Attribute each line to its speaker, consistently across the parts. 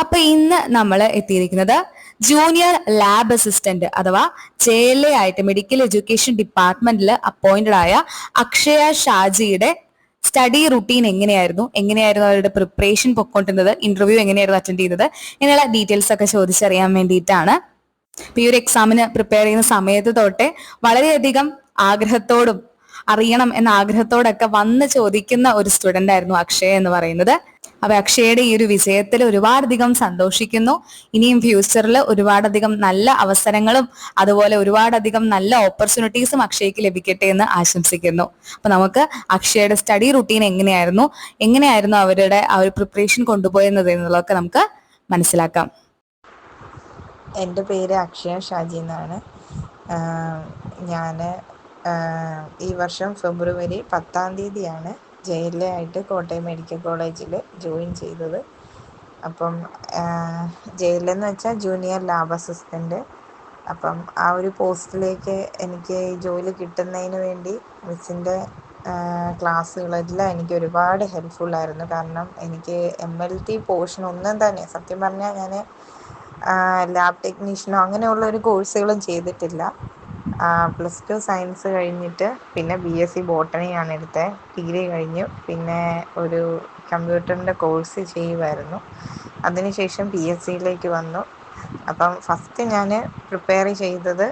Speaker 1: അപ്പൊ ഇന്ന് നമ്മൾ എത്തിയിരിക്കുന്നത് ജൂനിയർ ലാബ് അസിസ്റ്റന്റ് അഥവാ JLA ആയിട്ട് മെഡിക്കൽ എഡ്യൂക്കേഷൻ ഡിപ്പാർട്ട്മെന്റിൽ അപ്പോയിന്റഡ് ആയ അക്ഷയ ഷാജിയുടെ സ്റ്റഡി റുട്ടീൻ എങ്ങനെയായിരുന്നു അവരുടെ പ്രിപ്പറേഷൻ പൊക്കോണ്ടിരുന്നത്, ഇന്റർവ്യൂ എങ്ങനെയായിരുന്നു അറ്റൻഡ് ചെയ്തത് എന്നുള്ള ഡീറ്റെയിൽസ് ഒക്കെ ചോദിച്ചറിയാൻ വേണ്ടിയിട്ടാണ്. ഇപ്പൊ ഈ ഒരു എക്സാമിന് പ്രിപ്പയർ ചെയ്യുന്ന സമയത്ത് തൊട്ടേ വളരെയധികം ആഗ്രഹത്തോടും അറിയണം എന്ന ആഗ്രഹത്തോടൊക്കെ വന്ന് ചോദിക്കുന്ന ഒരു സ്റ്റുഡന്റ് ആയിരുന്നു അക്ഷയ എന്ന് പറയുന്നത്. അപ്പൊ അക്ഷയയുടെ ഈ ഒരു വിജയത്തിൽ ഒരുപാടധികം സന്തോഷിക്കുന്നു. ഇനിയും ഫ്യൂച്ചറിൽ ഒരുപാടധികം നല്ല അവസരങ്ങളും അതുപോലെ ഒരുപാടധികം നല്ല ഓപ്പർച്യൂണിറ്റീസും അക്ഷയ്ക്ക് ലഭിക്കട്ടെ എന്ന് ആശംസിക്കുന്നു. അപ്പൊ നമുക്ക് അക്ഷയയുടെ സ്റ്റഡി റുട്ടീൻ എങ്ങനെയായിരുന്നു അവരുടെ ആ ഒരു പ്രിപ്പറേഷൻ കൊണ്ടുപോയെന്നത് എന്നുള്ളതൊക്കെ നമുക്ക് മനസ്സിലാക്കാം.
Speaker 2: എൻ്റെ പേര് അക്ഷയ ഷാജി എന്നാണ്. ഞാൻ ഈ വർഷം ഫെബ്രുവരി 10 JLA ആയിട്ട് കോട്ടയം മെഡിക്കൽ കോളേജിൽ ജോയിൻ ചെയ്തത്. അപ്പം JLA എന്ന് വെച്ചാൽ ജൂനിയർ ലാബ് അസിസ്റ്റൻ്റ്. അപ്പം ആ ഒരു പോസ്റ്റിലേക്ക് എനിക്ക് ജോലി കിട്ടുന്നതിന് വേണ്ടി മിസ്സിൻ്റെ ക്ലാസ്സുകളെല്ലാം എനിക്ക് ഒരുപാട് ഹെൽപ്ഫുള്ളായിരുന്നു. കാരണം എനിക്ക് MLT പോർഷൻ ഒന്നും തന്നെ സത്യം പറഞ്ഞാൽ ഞാൻ ലാബ് ടെക്നീഷ്യനോ അങ്ങനെയുള്ള ഒരു കോഴ്സുകളും ചെയ്തിട്ടില്ല. +2 സയൻസ് കഴിഞ്ഞിട്ട് പിന്നെ BSc ബോട്ടണിയാണ് എടുത്തത്. ഡിഗ്രി കഴിഞ്ഞു. പിന്നെ ഒരു കമ്പ്യൂട്ടറിൻ്റെ കോഴ്സ് ചെയ്യുമായിരുന്നു. അതിനുശേഷം PSCയിലേക്ക് വന്നു. അപ്പം ഫസ്റ്റ് ഞാൻ പ്രിപ്പയർ ചെയ്തത്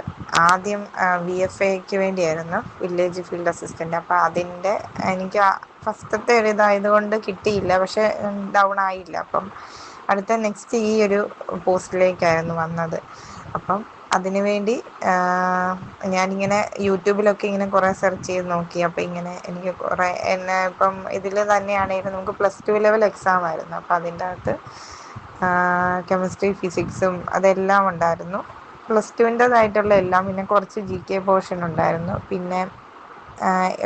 Speaker 2: ആദ്യം VFAക്ക് വേണ്ടിയായിരുന്നു, വില്ലേജ് ഫീൽഡ് അസിസ്റ്റൻ്റ്. അപ്പോൾ അതിൻ്റെ എനിക്ക് ഫസ്റ്റത്തെ ഒരു ഇതായതുകൊണ്ട് കിട്ടിയില്ല, പക്ഷെ ഡൗൺ ആയില്ല. അപ്പം അടുത്ത നെക്സ്റ്റ് ഈ ഒരു പോസ്റ്റിലേക്കായിരുന്നു വന്നത്. അപ്പം അതിനുവേണ്ടി ഞാനിങ്ങനെ യൂട്യൂബിലൊക്കെ ഇങ്ങനെ കുറേ സെർച്ച് ചെയ്ത് നോക്കി. അപ്പോൾ ഇങ്ങനെ എനിക്ക് കുറേ ഇപ്പം ഇതിൽ തന്നെയാണെങ്കിലും നമുക്ക് +2 ലെവൽ എക്സാം ആയിരുന്നു. അപ്പോൾ അതിൻ്റെ അകത്ത് കെമിസ്ട്രി ഫിസിക്സും അതെല്ലാം ഉണ്ടായിരുന്നു. +2ൻ്റെതായിട്ടുള്ള എല്ലാം, പിന്നെ കുറച്ച് GK പോർഷൻ ഉണ്ടായിരുന്നു, പിന്നെ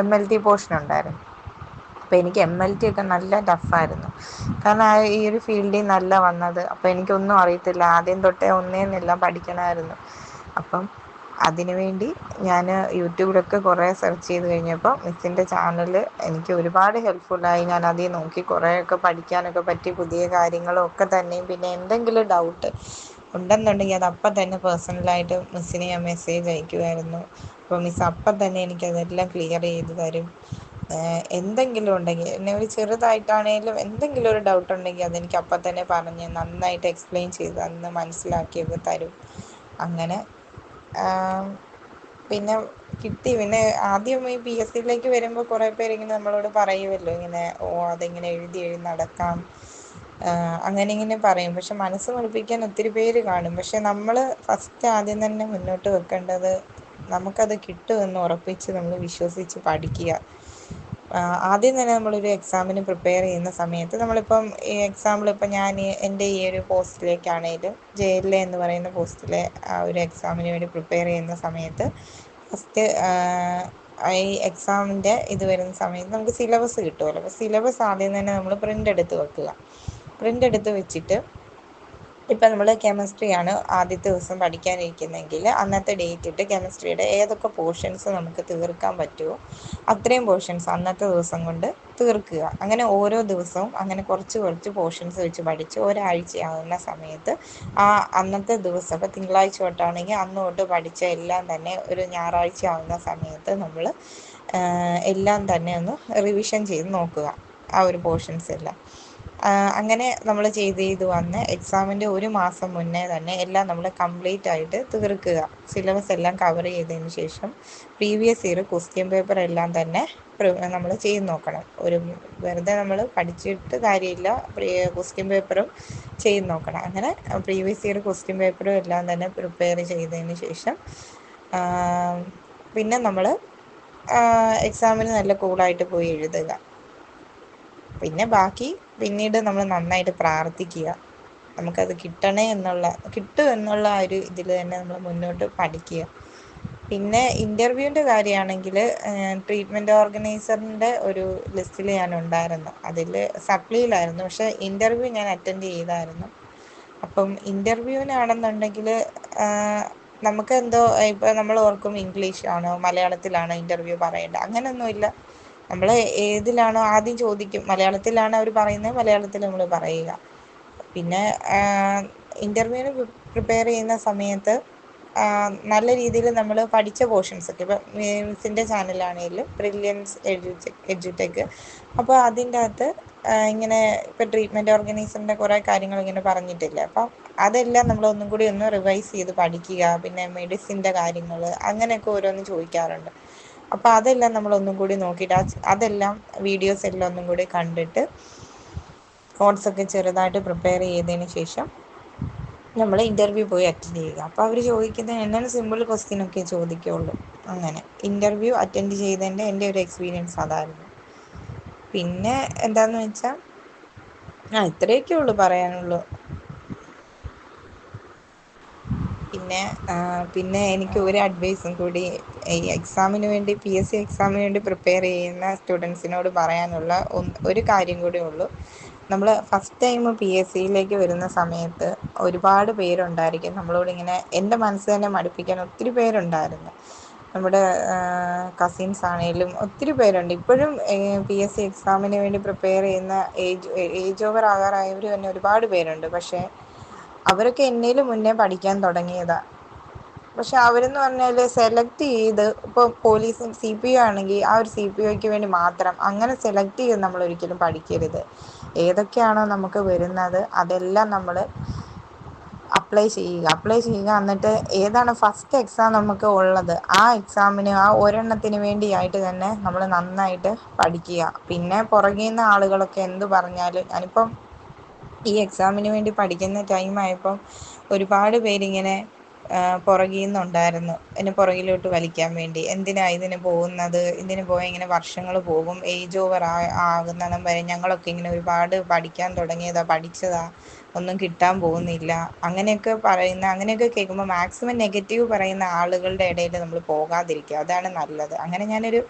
Speaker 2: MLT പോർഷൻ ഉണ്ടായിരുന്നു. അപ്പോൾ എനിക്ക് MLT ഒക്കെ നല്ല ടഫായിരുന്നു. കാരണം ഈ ഒരു ഫീൽഡിൽ നല്ല വന്നത്. അപ്പോൾ എനിക്കൊന്നും അറിയത്തില്ല, ആദ്യം തൊട്ടേ ഒന്നേന്നെല്ലാം പഠിക്കണമായിരുന്നു. അപ്പം അതിനുവേണ്ടി ഞാൻ യൂട്യൂബിലൊക്കെ കുറേ സെർച്ച് ചെയ്ത് കഴിഞ്ഞപ്പോൾ മിസ്സിൻ്റെ ചാനൽ എനിക്ക് ഒരുപാട് ഹെൽപ്ഫുള്ളായി. ഞാൻ അതിൽ നോക്കി കുറേയൊക്കെ പഠിക്കാനൊക്കെ പറ്റി, പുതിയ കാര്യങ്ങളും ഒക്കെ തന്നെയും. പിന്നെ എന്തെങ്കിലും ഡൗട്ട് ഉണ്ടെന്നുണ്ടെങ്കിൽ അത് അപ്പം തന്നെ പേഴ്സണലായിട്ട് മിസ്സിന് ഞാൻ മെസ്സേജ് അയക്കുമായിരുന്നു. അപ്പോൾ മിസ്സ് അപ്പം തന്നെ എനിക്കതെല്ലാം ക്ലിയർ ചെയ്ത് തരും. എന്തെങ്കിലും ഉണ്ടെങ്കിൽ എന്നെ ഒരു ചെറുതായിട്ടാണെങ്കിലും എന്തെങ്കിലും ഒരു ഡൗട്ട് ഉണ്ടെങ്കിൽ അതെനിക്ക് അപ്പം തന്നെ പറഞ്ഞ് നന്നായിട്ട് എക്സ്പ്ലെയിൻ ചെയ്ത് അന്ന് മനസ്സിലാക്കിയൊക്കെ തരും. അങ്ങനെ പിന്നെ കിട്ടി. പിന്നെ ആദ്യം ഈ PSCയിലേക്ക് വരുമ്പോൾ കുറേ പേരിങ്ങനെ നമ്മളോട് പറയുമല്ലോ, ഇങ്ങനെ അതെങ്ങനെ എഴുതി നടക്കാം അങ്ങനെ ഇങ്ങനെ പറയും. പക്ഷെ മനസ്സ് പഠിപ്പിക്കാൻ ഒത്തിരി പേര് കാണും. പക്ഷെ നമ്മൾ ഫസ്റ്റ് ആദ്യം തന്നെ മുന്നോട്ട് വെക്കേണ്ടത് നമുക്കത് കിട്ടുമെന്ന് ഉറപ്പിച്ച് നമ്മൾ വിശ്വസിച്ച് പഠിക്കുക. ആദ്യം തന്നെ നമ്മളൊരു എക്സാമിന് പ്രിപ്പയർ ചെയ്യുന്ന സമയത്ത് നമ്മളിപ്പം ഈ എക്സാമ്പിൾ ഇപ്പം ഞാൻ എൻ്റെ ഈ ഒരു പോസ്റ്റിലേക്കാണേലും JLA എന്ന് പറയുന്ന പോസ്റ്റിലെ ആ ഒരു എക്സാമിന് വേണ്ടി പ്രിപ്പയർ ചെയ്യുന്ന സമയത്ത് ഫസ്റ്റ് ഈ എക്സാമിൻ്റെ ഇത് വരുന്ന സമയത്ത് നമുക്ക് സിലബസ് കിട്ടുമല്ലോ. അപ്പോൾ സിലബസ് ആദ്യം തന്നെ നമ്മൾ പ്രിൻ്റ് എടുത്ത് വെക്കുക. പ്രിൻ്റ് എടുത്ത് വെച്ചിട്ട് ഇപ്പം നമ്മൾ കെമിസ്ട്രിയാണ് ആദ്യത്തെ ദിവസം പഠിക്കാനിരിക്കുന്നതെങ്കിൽ അന്നത്തെ ഡേറ്റ് ഇട്ട് കെമിസ്ട്രിയുടെ ഏതൊക്കെ പോർഷൻസ് നമുക്ക് തീർക്കാൻ പറ്റുമോ അത്രയും പോർഷൻസ് അന്നത്തെ ദിവസം കൊണ്ട് തീർക്കുക. അങ്ങനെ ഓരോ ദിവസവും അങ്ങനെ കുറച്ച് പോർഷൻസ് വെച്ച് പഠിച്ച് ഒരാഴ്ചയാകുന്ന സമയത്ത് അന്നത്തെ ദിവസം, ഇപ്പോൾ തിങ്കളാഴ്ച തൊട്ടാണെങ്കിൽ അന്ന് തൊട്ട് പഠിച്ച എല്ലാം തന്നെ ഒരു ഞായറാഴ്ച ആകുന്ന സമയത്ത് നമ്മൾ എല്ലാം തന്നെ ഒന്ന് റിവിഷൻ ചെയ്ത് നോക്കുക, ആ ഒരു പോർഷൻസ് എല്ലാം. അങ്ങനെ നമ്മൾ ചെയ്ത് വന്ന് എക്സാമിൻ്റെ ഒരു മാസം മുന്നേ തന്നെ എല്ലാം നമ്മൾ കംപ്ലീറ്റ് ആയിട്ട് തീർക്കുക. സിലബസ് എല്ലാം കവർ ചെയ്തതിന് ശേഷം പ്രീവിയസ് ഇയർ ക്വസ്റ്റ്യൻ പേപ്പർ എല്ലാം തന്നെ നമ്മൾ ചെയ്ത് നോക്കണം. വെറുതെ നമ്മൾ പഠിച്ചിട്ട് കാര്യമില്ല, ക്വസ്റ്റ്യൻ പേപ്പറും ചെയ്ത് നോക്കണം. അങ്ങനെ പ്രീവിയസ് ഇയർ ക്വസ്റ്റ്യൻ പേപ്പറും എല്ലാം തന്നെ പ്രിപ്പയർ ചെയ്തതിന് ശേഷം പിന്നെ നമ്മൾ എക്സാമിന് നല്ല കൂളായിട്ട് പോയി എഴുതുക. പിന്നെ ബാക്കി പിന്നീട് നമ്മൾ നന്നായിട്ട് പ്രാർത്ഥിക്കുക, നമുക്കത് കിട്ടും എന്നുള്ള ആ ഒരു ഇതിൽ തന്നെ നമ്മൾ മുന്നോട്ട് പഠിക്കുക. പിന്നെ ഇൻ്റർവ്യൂവിൻ്റെ കാര്യമാണെങ്കിൽ ട്രീറ്റ്മെൻറ്റ് ഓർഗനൈസറിൻ്റെ ഒരു ലിസ്റ്റിൽ ഞാൻ ഉണ്ടായിരുന്നു. അതിൽ സപ്ലിയിലായിരുന്നു, പക്ഷേ ഇൻ്റർവ്യൂ ഞാൻ അറ്റൻഡ് ചെയ്തായിരുന്നു. അപ്പം ഇൻ്റർവ്യൂവിനാണെന്നുണ്ടെങ്കിൽ നമുക്ക് എന്തോ ഇപ്പോൾ നമ്മൾ ഓർക്കും ഇംഗ്ലീഷാണോ മലയാളത്തിലാണോ ഇൻ്റർവ്യൂ പറയേണ്ടത്, അങ്ങനെയൊന്നുമില്ല. നമ്മൾ ഏതിലാണോ ആദ്യം ചോദിക്കും, മലയാളത്തിലാണ് അവർ പറയുന്നത് മലയാളത്തിൽ നമ്മൾ പറയുക. പിന്നെ ഇൻ്റർവ്യൂവിന് പ്രിപ്പയർ ചെയ്യുന്ന സമയത്ത് നല്ല രീതിയിൽ നമ്മൾ പഠിച്ച പോർഷൻസൊക്കെ ഇപ്പം മിസ്സിൻ്റെ ചാനലാണെങ്കിലും ബ്രില്യൻസ് എഡ്യൂടെക്, അപ്പോൾ അതിൻ്റെ അകത്ത് ഇങ്ങനെ ഇപ്പം ട്രീറ്റ്മെൻറ്റ് ഓർഗനൈസറിൻ്റെ കുറേ കാര്യങ്ങൾ ഇങ്ങനെ പറഞ്ഞിട്ടില്ലേ, അപ്പം അതെല്ലാം നമ്മൾ ഒന്നും കൂടി ഒന്ന് റിവൈസ് ചെയ്ത് പഠിക്കുക. പിന്നെ മെഡിസിൻ്റെ കാര്യങ്ങൾ അങ്ങനെയൊക്കെ ഓരോന്ന് ചോദിക്കാറുണ്ട്. അപ്പോൾ അതെല്ലാം നമ്മൾ ഒന്നും കൂടി നോക്കിയിട്ട് അതെല്ലാം വീഡിയോസ് എല്ലാം ഒന്നും കൂടി കണ്ടിട്ട് നോട്ട്സൊക്കെ ചെറുതായിട്ട് പ്രിപ്പയർ ചെയ്തതിന് ശേഷം നമ്മൾ ഇൻ്റർവ്യൂ പോയി അറ്റൻഡ് ചെയ്യുക. അപ്പോൾ അവർ ചോദിക്കുന്നത് എന്നാലും സിമ്പിൾ ക്വസ്റ്റ്യനൊക്കെ ചോദിക്കുകയുള്ളൂ. അങ്ങനെ ഇൻ്റർവ്യൂ അറ്റൻഡ് ചെയ്തതിൻ്റെ എൻ്റെ ഒരു എക്സ്പീരിയൻസ് അതായിരുന്നു. പിന്നെ എന്താണെന്ന് വെച്ചാൽ ഇത്രയൊക്കെ ഉള്ളൂ പറയാനുള്ളൂ. പിന്നെ എനിക്ക് ഒരു അഡ്വൈസും കൂടി ഈ എക്സാമിന് വേണ്ടി PSC എക്സാമിന് വേണ്ടി പ്രിപ്പയർ ചെയ്യുന്ന സ്റ്റുഡൻസിനോട് പറയാനുള്ള ഒരു കാര്യം കൂടി ഉള്ളൂ. നമ്മൾ ഫസ്റ്റ് ടൈം PSCയിലേക്ക് വരുന്ന സമയത്ത് ഒരുപാട് പേരുണ്ടായിരിക്കും നമ്മളോട് ഇങ്ങനെ, എൻ്റെ മനസ്സ് തന്നെ മടുപ്പിക്കാൻ ഒത്തിരി പേരുണ്ടായിരുന്നു. നമ്മുടെ കസിൻസ് ആണെങ്കിലും ഒത്തിരി പേരുണ്ട് ഇപ്പോഴും PSC എക്സാമിന് വേണ്ടി പ്രിപ്പയർ ചെയ്യുന്ന ഏജ് ഓവർ ആകാറായവർ തന്നെ ഒരുപാട് പേരുണ്ട്. പക്ഷേ അവരൊക്കെ എന്നേലും മുന്നേ പഠിക്കാൻ തുടങ്ങിയതാ. പക്ഷെ അവരെന്ന് പറഞ്ഞാൽ സെലക്ട് ചെയ്ത് ഇപ്പോൾ പോലീസ് CPO ആണെങ്കിൽ ആ ഒരു CPOയ്ക്ക് വേണ്ടി മാത്രം അങ്ങനെ സെലക്ട് ചെയ്ത് നമ്മൾ ഒരിക്കലും പഠിക്കരുത്. ഏതൊക്കെയാണോ നമുക്ക് വരുന്നത് അതെല്ലാം നമ്മൾ അപ്ലൈ ചെയ്യുക. എന്നിട്ട് ഏതാണ് ഫസ്റ്റ് എക്സാം നമുക്ക് ഉള്ളത് ആ എക്സാമിന് ആ ഒരെണ്ണത്തിന് വേണ്ടിയായിട്ട് തന്നെ നമ്മൾ നന്നായിട്ട് പഠിക്കുക. പിന്നെ പുറകിൽ നിന്ന് ആളുകളൊക്കെ എന്ത് പറഞ്ഞാലും, ഞാനിപ്പം ഈ എക്സാമിന് വേണ്ടി പഠിക്കുന്ന ടൈം ആയപ്പം ഒരുപാട് പേരിങ്ങനെ പുറകിൽ നിന്നുണ്ടായിരുന്നു എന്നെ പുറകിലോട്ട് വലിക്കാൻ വേണ്ടി. എന്തിനാ ഇതിന് പോകുന്നത്, ഇതിന് പോയാൽ ഇങ്ങനെ വർഷങ്ങൾ പോകും, ഏജ് ഓവർ ആകുന്നിടം വരെ ഞങ്ങളൊക്കെ ഇങ്ങനെ ഒരുപാട് പഠിക്കാൻ പഠിച്ചതാ, ഒന്നും കിട്ടാൻ പോകുന്നില്ല, അങ്ങനെയൊക്കെ കേൾക്കുമ്പോൾ മാക്സിമം നെഗറ്റീവ് പറയുന്ന ആളുകളുടെ ഇടയിൽ നമ്മൾ പോകാതിരിക്കുക, അതാണ് നല്ലത്. അങ്ങനെ ഞാനൊരു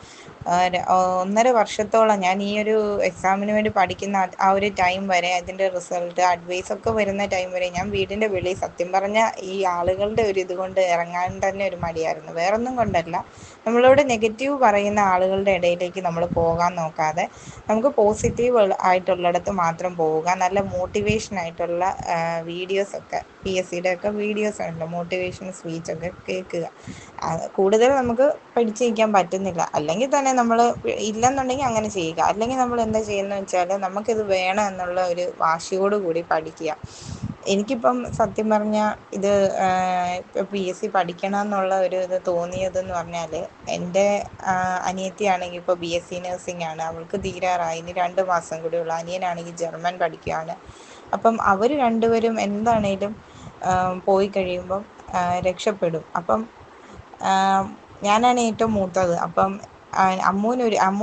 Speaker 2: 1.5 വർഷത്തോളം ഞാൻ ഈ ഒരു എക്സാമിന് വേണ്ടി പഠിക്കുന്ന ആ ഒരു ടൈം വരെ, അതിൻ്റെ റിസൾട്ട് അഡ്വൈസൊക്കെ വരുന്ന ടൈം വരെ ഞാൻ വീടിൻ്റെ വെളിയിൽ സത്യം പറഞ്ഞാൽ ഈ ആളുകളുടെ ഒരു ഇതുകൊണ്ട് ഇറങ്ങാൻ തന്നെ ഒരു മടിയായിരുന്നു. വേറൊന്നും കൊണ്ടല്ല, നമ്മളോട് നെഗറ്റീവ് പറയുന്ന ആളുകളുടെ ഇടയിലേക്ക് നമ്മൾ പോകാൻ നോക്കാതെ നമുക്ക് പോസിറ്റീവ് ആയിട്ടുള്ളിടത്ത് മാത്രം പോവുക. നല്ല മോട്ടിവേഷൻ ആയിട്ടുള്ള വീഡിയോസൊക്കെ PSCയുടെ ഒക്കെ വീഡിയോസ് ഉണ്ടല്ലോ, മോട്ടിവേഷൻ സ്പീച്ചൊക്കെ കേൾക്കുക. കൂടുതൽ നമുക്ക് പഠിച്ചു നിൽക്കാൻ പറ്റുന്നില്ല, അല്ലെങ്കിൽ തന്നെ നമ്മൾ ഇല്ലെന്നുണ്ടെങ്കിൽ അങ്ങനെ ചെയ്യുക. അല്ലെങ്കിൽ നമ്മൾ എന്താ ചെയ്യുന്നത് വെച്ചാൽ നമുക്കിത് വേണം എന്നുള്ള ഒരു വാശിയോട് കൂടി പഠിക്കുക. എനിക്കിപ്പം സത്യം പറഞ്ഞാൽ ഇത് PSC പഠിക്കണം എന്നുള്ള ഒരു ഇത് തോന്നിയതെന്ന് പറഞ്ഞാൽ, എൻ്റെ അനിയത്തിയാണെങ്കിൽ ഇപ്പോൾ BSc നഴ്സിംഗ് ആണ്, അവൾക്ക് തീരാറായി, ഇനി 2 മാസം കൂടി ഉള്ളു. അനിയനാണെങ്കിൽ ജർമ്മൻ പഠിക്കുകയാണ്. അപ്പം അവർ രണ്ടുപേരും എന്താണേലും പോയി കഴിയുമ്പം രക്ഷപ്പെടും. അപ്പം ഞാനാണ് ഏറ്റവും മൂത്തത്. അപ്പം അമ്മൂ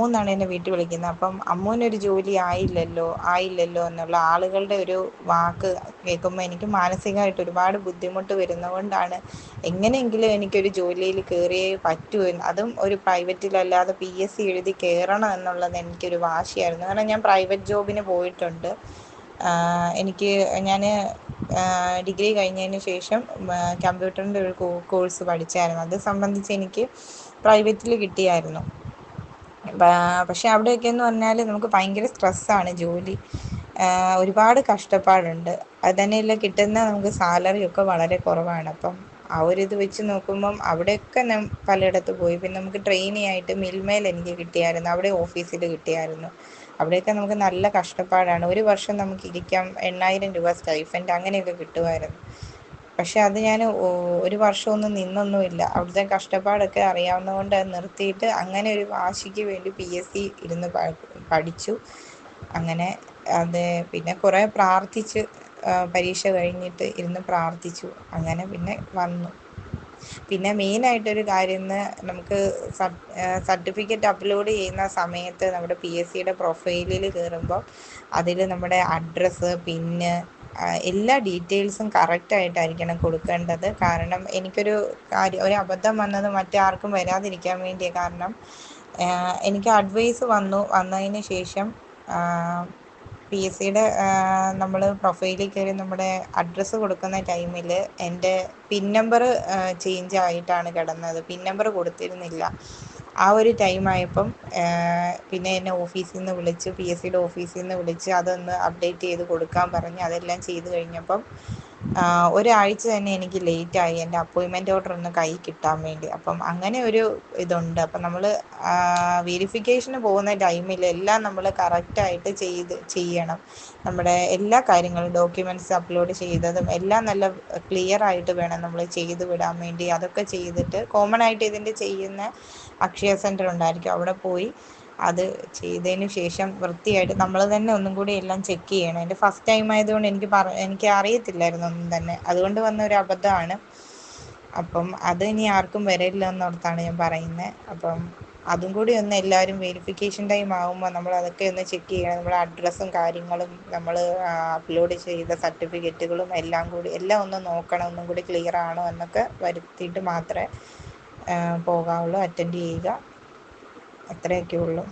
Speaker 2: എന്നാണ് എന്നെ വീട്ടിൽ വിളിക്കുന്നത്. അപ്പം അമ്മൂനൊരു ജോലി ആയില്ലല്ലോ എന്നുള്ള ആളുകളുടെ ഒരു വാക്ക് കേൾക്കുമ്പോൾ എനിക്ക് മാനസികമായിട്ട് ഒരുപാട് ബുദ്ധിമുട്ട് വരുന്നതുകൊണ്ടാണ് എങ്ങനെയെങ്കിലും എനിക്കൊരു ജോലിയിൽ കയറിയേ പറ്റൂ, അതും ഒരു പ്രൈവറ്റിലല്ലാതെ PSC എഴുതി കയറണം എന്നുള്ളത് എനിക്കൊരു വാശിയായിരുന്നു. കാരണം ഞാൻ പ്രൈവറ്റ് ജോബിന് പോയിട്ടുണ്ട്. ഞാൻ ഡിഗ്രി കഴിഞ്ഞതിന് ശേഷം കമ്പ്യൂട്ടറിൻ്റെ ഒരു കോഴ്സ് പഠിച്ചായിരുന്നു. അത് സംബന്ധിച്ച് എനിക്ക് പ്രൈവറ്റിൽ കിട്ടിയായിരുന്നു. പക്ഷെ അവിടെയൊക്കെയെന്ന് പറഞ്ഞാൽ നമുക്ക് ഭയങ്കര സ്ട്രെസ്സാണ് ജോലി, ഒരുപാട് കഷ്ടപ്പാടുണ്ട്. അത് തന്നെയല്ല, കിട്ടുന്ന നമുക്ക് സാലറിയൊക്കെ വളരെ കുറവാണ്. അപ്പം ആ ഒരു ഇത് വെച്ച് നോക്കുമ്പം അവിടെയൊക്കെ പലയിടത്ത് പോയി. പിന്നെ നമുക്ക് ട്രെയിനി ആയിട്ട് മിൽമയിൽ എനിക്ക് കിട്ടിയായിരുന്നു, അവിടെ ഓഫീസിൽ കിട്ടിയായിരുന്നു. അവിടെയൊക്കെ നമുക്ക് നല്ല കഷ്ടപ്പാടാണ്. ഒരു വർഷം നമുക്ക് ഇരിക്കാം, 8,000 രൂപ സ്റ്റൈഫൻഡ് അങ്ങനെയൊക്കെ കിട്ടുമായിരുന്നു. പക്ഷെ അത് ഞാൻ ഒരു വർഷമൊന്നും നിന്നൊന്നുമില്ല. അവിടുത്തെ കഷ്ടപ്പാടൊക്കെ അറിയാവുന്നതുകൊണ്ട് അത് നിർത്തിയിട്ട് അങ്ങനെ ഒരു വാശിക്ക് വേണ്ടി PSC ഇരുന്ന് പഠിച്ചു. അങ്ങനെ അത് പിന്നെ കുറേ പ്രാർത്ഥിച്ച് പരീക്ഷ കഴിഞ്ഞിട്ട് ഇരുന്ന് പ്രാർത്ഥിച്ചു. അങ്ങനെ പിന്നെ വന്നു. പിന്നെ മെയിനായിട്ടൊരു കാര്യം, നമുക്ക് സർട്ടിഫിക്കറ്റ് അപ്ലോഡ് ചെയ്യുന്ന സമയത്ത് നമ്മുടെ PSCയുടെ പ്രൊഫൈലിൽ കയറുമ്പോൾ അതിൽ നമ്മുടെ അഡ്രസ്സ്, പിന്ന്, എല്ലാ ഡീറ്റെയിൽസും കറക്റ്റായിട്ടായിരിക്കണം കൊടുക്കേണ്ടത്. കാരണം എനിക്കൊരു ഒരു അബദ്ധം വന്നത് മറ്റാർക്കും വരാതിരിക്കാൻ വേണ്ടിയാണ്. കാരണം എനിക്ക് അഡ്വൈസ് വന്നതിന് ശേഷം PSCയുടെ നമ്മൾ പ്രൊഫൈലിൽ കയറി നമ്മുടെ അഡ്രസ്സ് കൊടുക്കുന്ന ടൈമിൽ എൻ്റെ പിൻ നമ്പർ ചേഞ്ച് ആയിട്ടാണ് കിടന്നത്. Pin number കൊടുത്തിരുന്നില്ല. ആ ഒരു ടൈമായപ്പം പിന്നെ എന്നെ ഓഫീസിൽ നിന്ന് വിളിച്ച്, PSCയുടെ ഓഫീസിൽ നിന്ന് വിളിച്ച് അതൊന്ന് അപ്ഡേറ്റ് ചെയ്ത് കൊടുക്കാൻ പറഞ്ഞ് അതെല്ലാം ചെയ്ത് കഴിഞ്ഞപ്പം ഒരാഴ്ച തന്നെ എനിക്ക് ലേറ്റായി എൻ്റെ അപ്പോയിൻമെൻറ്റ് ഓർഡർ ഒന്ന് കയ്യിൽ കിട്ടാൻ വേണ്ടി. അപ്പം അങ്ങനെ ഒരു ഇതുണ്ട്. അപ്പം നമ്മൾ വെരിഫിക്കേഷന് പോകുന്ന ടൈമിൽ എല്ലാം നമ്മൾ കറക്റ്റായിട്ട് ചെയ്യണം. നമ്മുടെ എല്ലാ കാര്യങ്ങളും ഡോക്യുമെൻറ്റ്സ് അപ്ലോഡ് ചെയ്തതും എല്ലാം നല്ല ക്ലിയർ ആയിട്ട് വേണം നമ്മൾ ചെയ്ത് വിടാൻ വേണ്ടി. അതൊക്കെ ചെയ്തിട്ട് കോമൺ ആയിട്ട് ഇതിൻ്റെ ചെയ്യുന്ന അക്ഷയ സെൻറ്റർ ഉണ്ടായിരിക്കും, അവിടെ പോയി അത് ചെയ്തതിന് ശേഷം വൃത്തിയായിട്ട് നമ്മൾ തന്നെ ഒന്നും കൂടി എല്ലാം ചെക്ക് ചെയ്യണം. എൻ്റെ ഫസ്റ്റ് ടൈം ആയതുകൊണ്ട് എനിക്ക് അറിയത്തില്ലായിരുന്നു ഒന്നും തന്നെ, അതുകൊണ്ട് വന്ന ഒരു അബദ്ധമാണ്. അപ്പം അത് ഇനി ആർക്കും വരില്ല എന്നോർത്താണ് ഞാൻ പറയുന്നത്. അപ്പം അതും കൂടി ഒന്ന് എല്ലാവരും വെരിഫിക്കേഷൻ ടൈം ആകുമ്പോൾ നമ്മൾ അതൊക്കെ ഒന്ന് ചെക്ക് ചെയ്യണം. നമ്മുടെ അഡ്രസ്സും കാര്യങ്ങളും നമ്മൾ അപ്ലോഡ് ചെയ്ത സർട്ടിഫിക്കറ്റുകളും എല്ലാം ഒന്ന് നോക്കണം, ഒന്നും കൂടി ക്ലിയർ ആണോ എന്നൊക്കെ വരുത്തിയിട്ട് മാത്രമേ പോകാവുള്ളൂ. അറ്റൻഡ് ചെയ്യുക, അത്രയൊക്കെ ഉള്ളൂ.